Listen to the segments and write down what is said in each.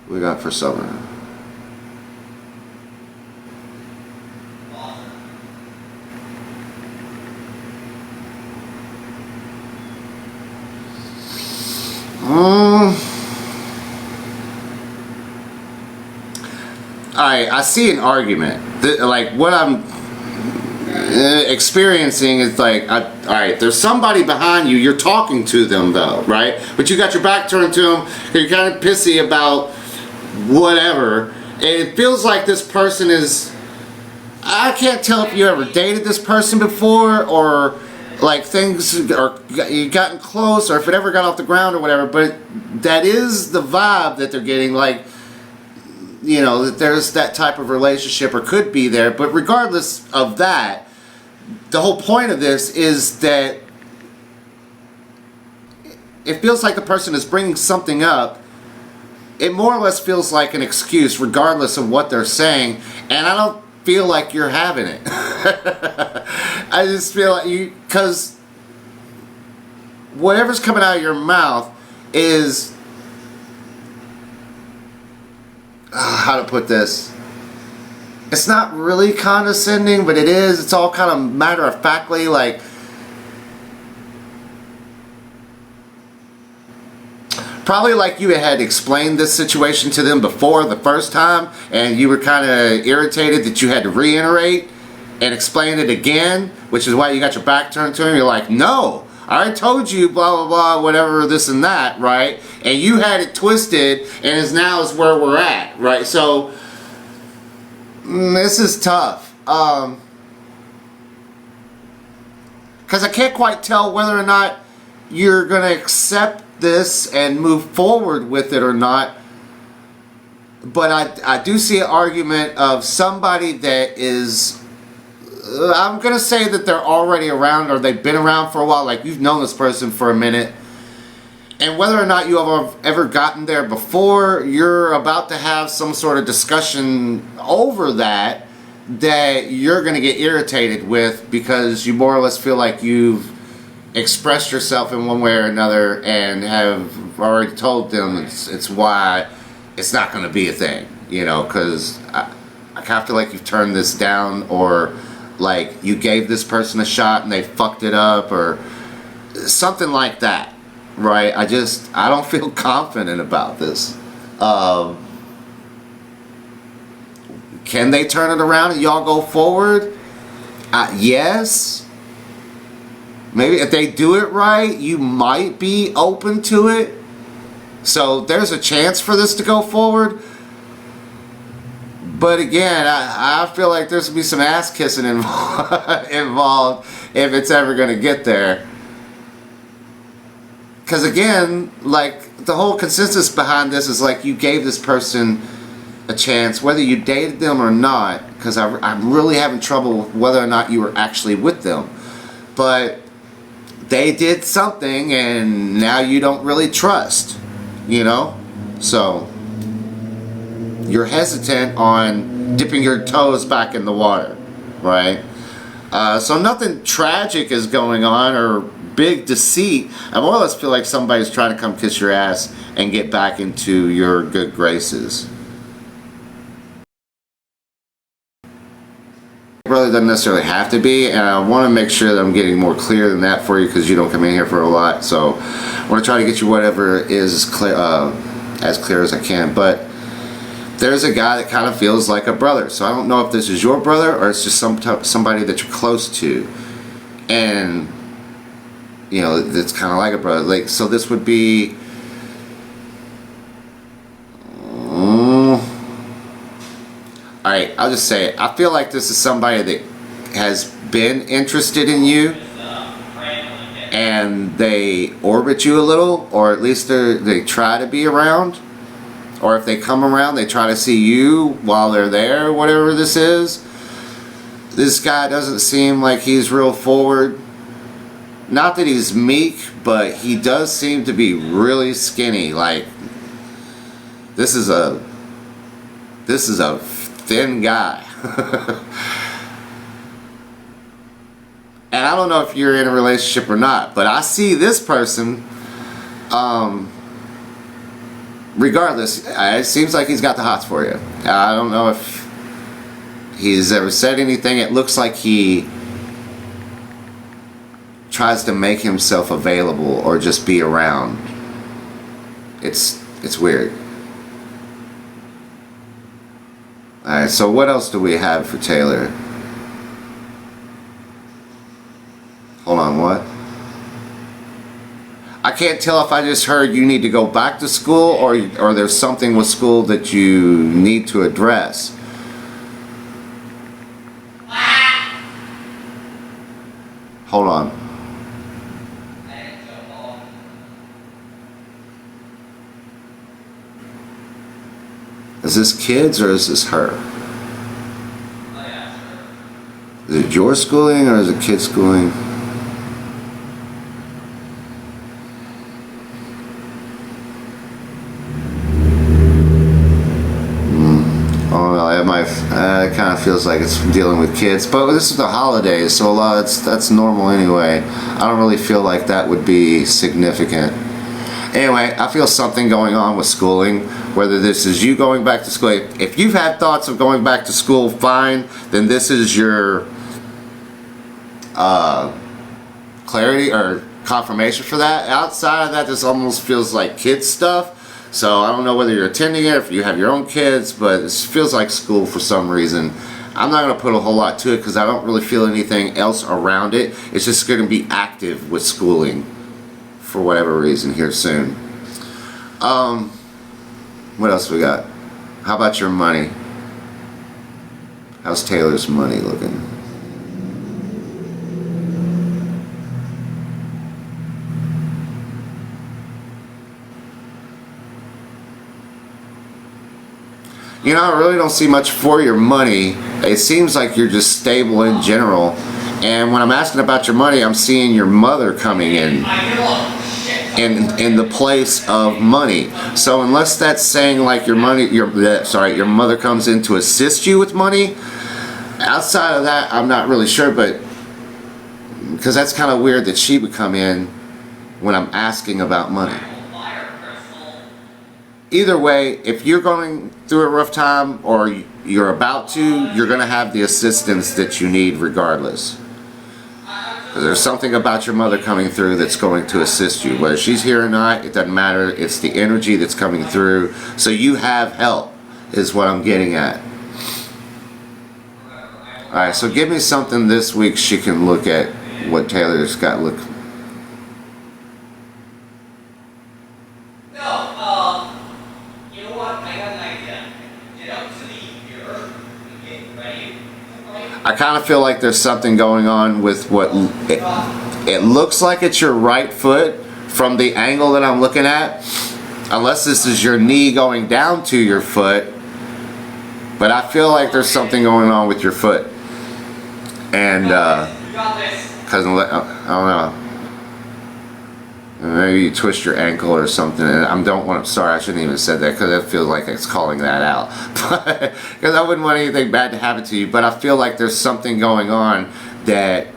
we got for summer? Alright, I see an argument. Like, what I'm experiencing is like, alright, there's somebody behind you, you're talking to them though, right? But you got your back turned to them, you're kind of pissy about whatever, and it feels like this person is, I can't tell if you ever dated this person before, or like things, or you gotten close, or if it ever got off the ground or whatever, but that is the vibe that they're getting, like, you know, that there's that type of relationship, or could be there. But regardless of that, the whole point of this is that it feels like the person is bringing something up. It more or less feels like an excuse regardless of what they're saying, and I don't feel like you're having it. I just feel like you, because whatever's coming out of your mouth is, how to put this, it's not really condescending, but it is. It's all kind of matter of factly, like, probably like you had explained this situation to them before the first time, and you were kind of irritated that you had to reiterate and explain it again, which is why you got your back turned to him. You're like, no, I already told you blah blah blah, whatever, this and that, right? And you had it twisted, and is now is where we're at, right? So this is tough, because I can't quite tell whether or not you're gonna accept this and move forward with it or not. But I do see an argument of somebody that is, I'm gonna say that they're already around, or they've been around for a while, like you've known this person for a minute, and whether or not you have ever gotten there before, you're about to have some sort of discussion over that you're gonna get irritated with, because you more or less feel like you've expressed yourself in one way or another and have already told them it's why it's not going to be a thing, you know, because I kind of feel like you've turned this down, or like you gave this person a shot and they fucked it up, or something like that, right? I don't feel confident about this. Can they turn it around and y'all go forward? Yes. Maybe if they do it right, you might be open to it. So there's a chance for this to go forward. But again, I feel like there's going to be some ass kissing involved if it's ever going to get there. Because again, like, the whole consensus behind this is like you gave this person a chance, whether you dated them or not, because I'm really having trouble with whether or not you were actually with them. But they did something, and now you don't really trust, you know? So you're hesitant on dipping your toes back in the water, right? So nothing tragic is going on, or big deceit. I more or less feel like somebody's trying to come kiss your ass and get back into your good graces. Brother doesn't necessarily have to be, and I want to make sure that I'm getting more clear than that for you, because you don't come in here for a lot. So I want to try to get you whatever is as clear as I can. But there's a guy that kind of feels like a brother. So I don't know if this is your brother or it's just somebody that you're close to, and you know, it's kind of like a brother. Like, so this would be. Alright, I'll just say it. I feel like this is somebody that has been interested in you, and they orbit you a little, or at least they try to be around, or if they come around, they try to see you while they're there, whatever this is. This guy doesn't seem like he's real forward. Not that he's meek, but he does seem to be really skinny. Like, this is a thin guy. And I don't know if you're in a relationship or not, but I see this person regardless, it seems like he's got the hots for you. I don't know if he's ever said anything. It looks like he tries to make himself available or just be around. It's weird. Alright, so what else do we have for Taylor? Hold on, what? I can't tell if I just heard you need to go back to school or there's something with school that you need to address. Hold on. Is this kids or is this her? Is it your schooling or is it kids schooling? It kind of feels like it's dealing with kids, but this is the holidays, so that's normal anyway. I don't really feel like that would be significant. Anyway, I feel something going on with schooling, whether this is you going back to school. If you've had thoughts of going back to school, fine, then this is your clarity or confirmation for that. Outside of that, this almost feels like kids stuff. So I don't know whether you're attending it or if you have your own kids, but it feels like school for some reason. I'm not going to put a whole lot to it because I don't really feel anything else around it. It's just going to be active with schooling for whatever reason here soon. What else we got? How about your money? How's Taylor's money looking? You know, I really don't see much for your money. It seems like you're just stable in general. And when I'm asking about your money, I'm seeing your mother coming in the place of money. So unless that's saying like your mother comes in to assist you with money, outside of that, I'm not really sure. But because that's kind of weird that she would come in when I'm asking about money. Either way, if you're going through a rough time or you're about to, you're going to have the assistance that you need regardless. Because there's something about your mother coming through that's going to assist you. Whether she's here or not, it doesn't matter. It's the energy that's coming through. So you have help, is what I'm getting at. Alright, so give me something this week she can look at what Taylor's got look. I kind of feel like there's something going on with what it looks like it's your right foot from the angle that I'm looking at, unless this is your knee going down to your foot, but I feel like there's something going on with your foot. And because I don't know, maybe you twist your ankle or something. And sorry, I shouldn't even have said that because it feels like it's calling that out. Because I wouldn't want anything bad to happen to you. But I feel like there's something going on that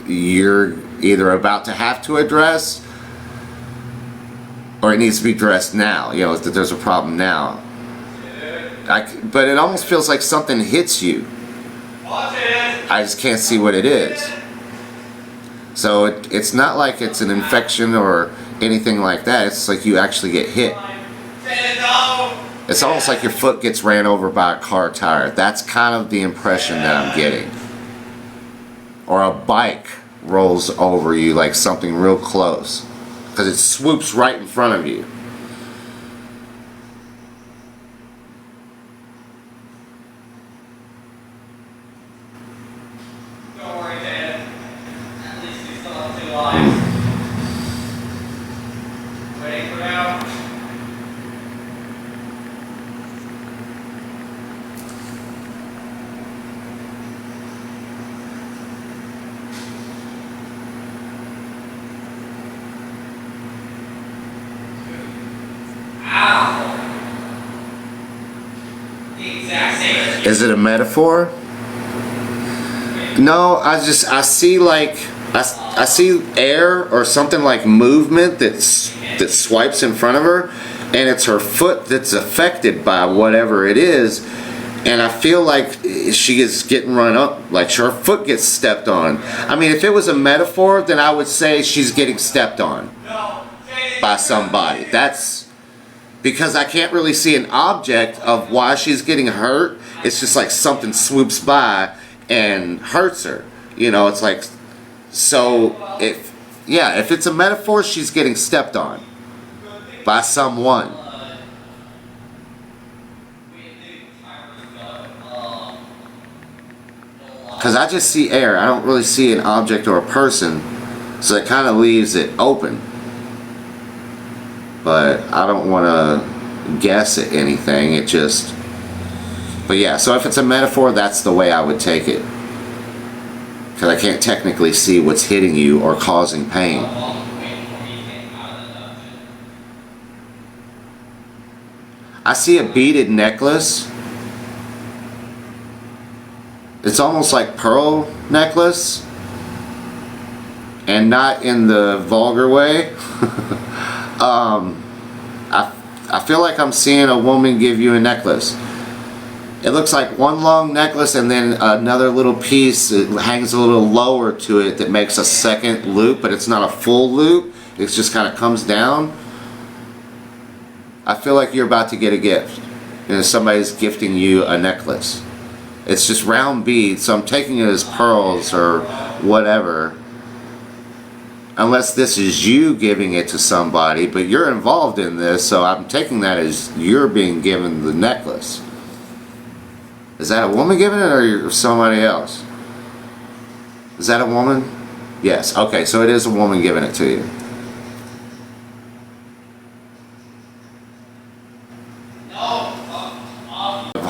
you're either about to have to address or it needs to be addressed now. You know, that there's a problem now. But it almost feels like something hits you. I just can't see what it is. So it's not like it's an infection or anything like that. It's like you actually get hit. It's almost like your foot gets ran over by a car tire. That's kind of the impression that I'm getting. Or a bike rolls over you like something real close. Because it swoops right in front of you. Is it a metaphor? No, I see like I see air or something like movement that swipes in front of her, and it's her foot that's affected by whatever it is. And I feel like she is getting run up, like her foot gets stepped on. I mean, if it was a metaphor, then I would say she's getting stepped on by somebody. That's because I can't really see an object of why she's getting hurt. It's just like something swoops by and hurts her. You know, it's like, so if it's a metaphor, she's getting stepped on by someone. Because I just see air. I don't really see an object or a person. So it kind of leaves it open. But I don't want to guess at anything. It just... But yeah, so if it's a metaphor, that's the way I would take it. Because I can't technically see what's hitting you or causing pain. I see a beaded necklace. It's almost like pearl necklace, and not in the vulgar way. I feel like I'm seeing a woman give you a necklace. It looks like one long necklace and then another little piece that hangs a little lower to it that makes a second loop, but it's not a full loop. It just kind of comes down. I feel like you're about to get a gift, and somebody's gifting you a necklace. It's just round beads, so I'm taking it as pearls or whatever. Unless this is you giving it to somebody, but you're involved in this, so I'm taking that as you're being given the necklace. Is that a woman giving it or somebody else? Is that a woman? Yes. Okay, so it is a woman giving it to you.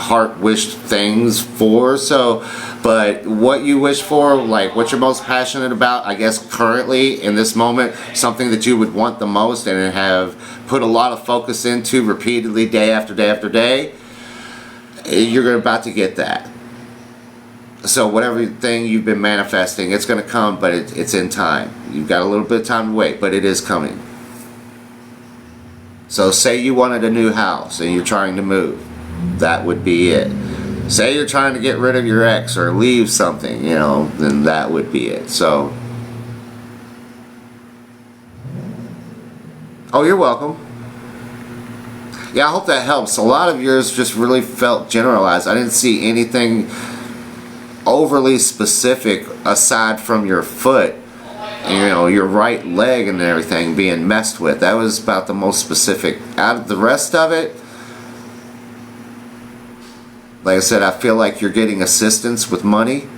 Heart wished things for, so, but what you wish for, like what you're most passionate about, I guess currently in this moment, something that you would want the most and have put a lot of focus into repeatedly day after day after day, you're about to get that. So whatever thing you've been manifesting, it's going to come, but it's in time. You've got a little bit of time to wait, but it is coming. So say you wanted a new house and you're trying to move. That would be it. Say you're trying to get rid of your ex or leave something, you know, then that would be it. So, oh, you're welcome. Yeah, I hope that helps. A lot of yours just really felt generalized. I didn't see anything overly specific aside from your foot, you know, your right leg and everything being messed with. That was about the most specific. Out of the rest of it, like I said, I feel like you're getting assistance with money.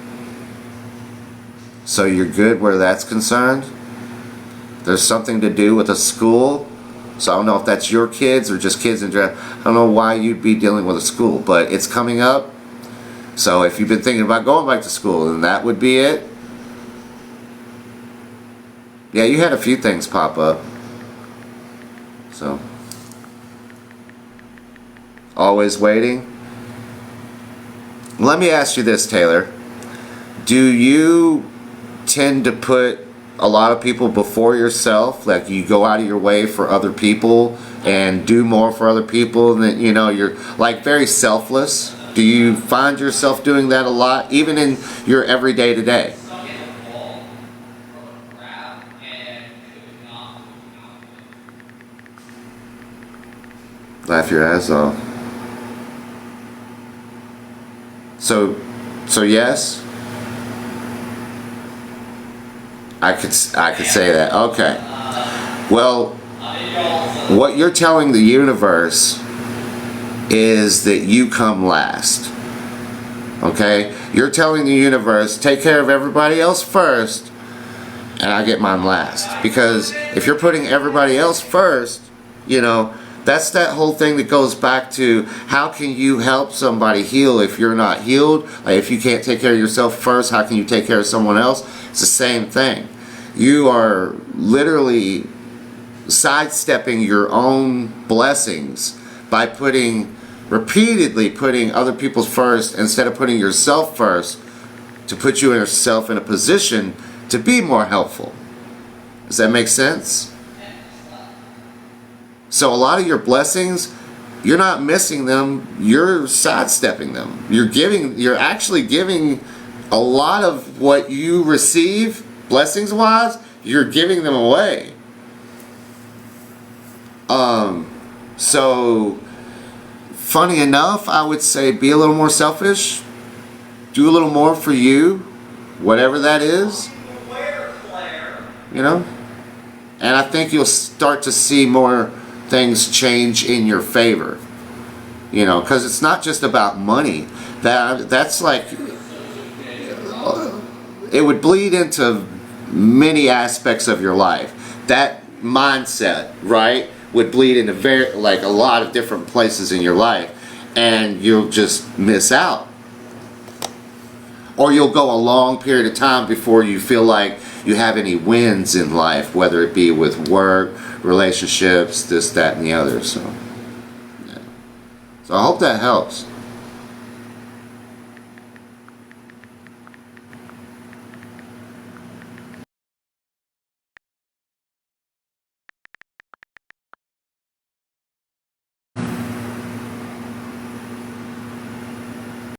So you're good where that's concerned. There's something to do with a school. So I don't know if that's your kids or just kids in general. I don't know why you'd be dealing with a school, but it's coming up. So if you've been thinking about going back to school, then that would be it. Yeah, you had a few things pop up. So, always waiting. Let me ask you this, Taylor. Do you tend to put a lot of people before yourself? Like you go out of your way for other people and do more for other people than, you know, you're like very selfless? Do you find yourself doing that a lot, even in your everyday to day? Laugh your ass off. So yes, I could say that. Okay. Well, what you're telling the universe is that you come last. Okay? You're telling the universe, take care of everybody else first, and I get mine last. Because if you're putting everybody else first, you know, that's that whole thing that goes back to how can you help somebody heal if you're not healed? Like if you can't take care of yourself first, how can you take care of someone else? It's the same thing. You are literally sidestepping your own blessings by repeatedly putting other people's first instead of putting yourself first to put yourself in a position to be more helpful. Does that make sense? So a lot of your blessings, you're not missing them, you're sidestepping them. You're actually giving a lot of what you receive, blessings wise, you're giving them away. So funny enough, I would say be a little more selfish, do a little more for you, whatever that is, you know, and I think you'll start to see more things change in your favor, you know, because it's not just about money. That's like, it would bleed into many aspects of your life. That mindset, right, would bleed into a lot of different places in your life, and you'll just miss out. Or you'll go a long period of time before you feel like you have any wins in life, whether it be with work, relationships, this, that, and the other. So, yeah. So I hope that helps.